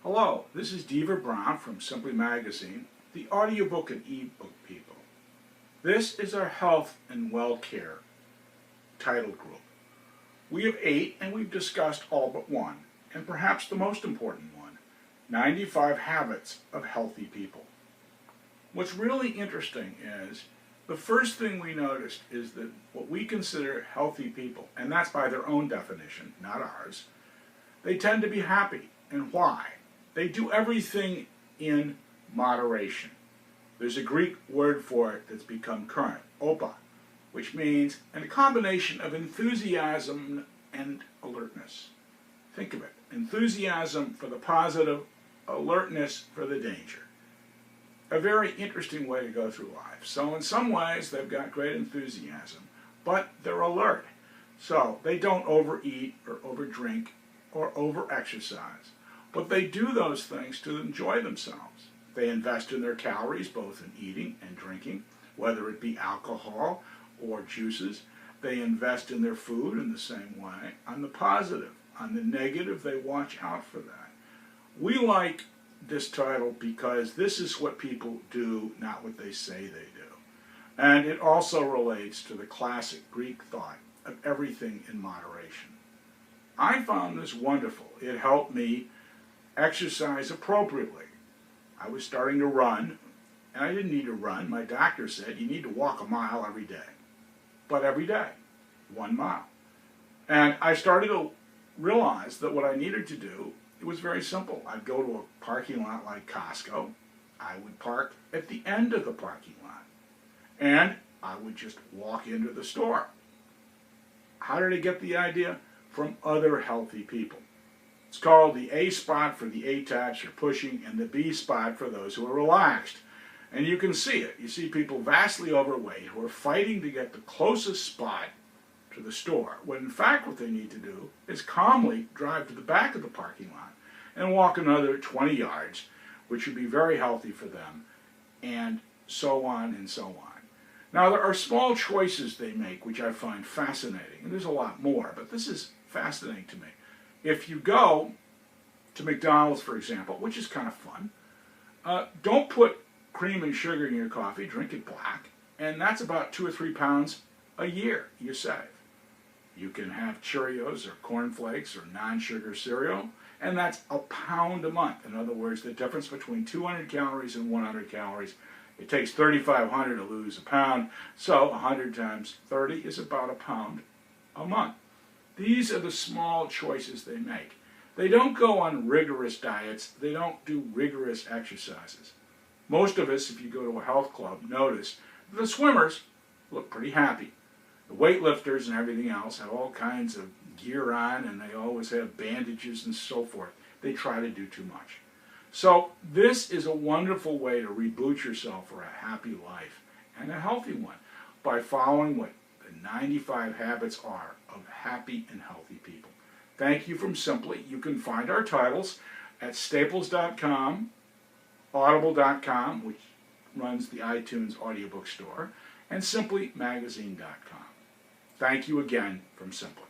Hello, this is Diva Brown from Simply Magazine, the audiobook and ebook people. This is our health and well-care title group. We have 8 and we've discussed all but one, and perhaps the most important one, 95 habits of healthy people. What's really interesting is the first thing we noticed is that what we consider healthy people, and that's by their own definition, not ours, they tend to be happy. And why? They do everything in moderation. There's a Greek word for it that's become current, OPA, which means a combination of enthusiasm and alertness. Think of it, enthusiasm for the positive, alertness for the danger. A very interesting way to go through life. So in some ways they've got great enthusiasm, but they're alert. So they don't overeat or overdrink or over-exercise. But they do those things to enjoy themselves. They invest in their calories, both in eating and drinking, whether it be alcohol or juices. They invest in their food in the same way. On the positive, on the negative, they watch out for that. We like this title because this is what people do, not what they say they do. And it also relates to the classic Greek thought of everything in moderation. I found this wonderful. It helped me exercise appropriately. I was starting to run, and I didn't need to run. My doctor said you need to walk a mile every day. But every day, 1 mile. And I started to realize that what I needed to do, it was very simple. I'd go to a parking lot like Costco. I would park at the end of the parking lot. And I would just walk into the store. How did I get the idea? From other healthy people. It's called the A spot for the A-types who are pushing and the B spot for those who are relaxed. And you can see it. You see people vastly overweight who are fighting to get the closest spot to the store, when in fact what they need to do is calmly drive to the back of the parking lot and walk another 20 yards, which would be very healthy for them, and so on and so on. Now there are small choices they make which I find fascinating, and there's a lot more, but this is fascinating to me. If you go to McDonald's, for example, which is kind of fun, don't put cream and sugar in your coffee, drink it black, and that's about 2 or 3 pounds a year you save. You can have Cheerios or Corn Flakes or non-sugar cereal, and that's a pound a month. In other words, the difference between 200 calories and 100 calories, it takes 3,500 to lose a pound, so 100 times 30 is about a pound a month. These are the small choices they make. They don't go on rigorous diets. They don't do rigorous exercises. Most of us, if you go to a health club, notice that the swimmers look pretty happy. The weightlifters and everything else have all kinds of gear on, and they always have bandages and so forth. They try to do too much. So this is a wonderful way to reboot yourself for a happy life, and a healthy one, by following what the 95 habits are of happy and healthy people. Thank you from Simply. You can find our titles at staples.com, audible.com, which runs the iTunes audiobook store, and simplymagazine.com. Thank you again from Simply.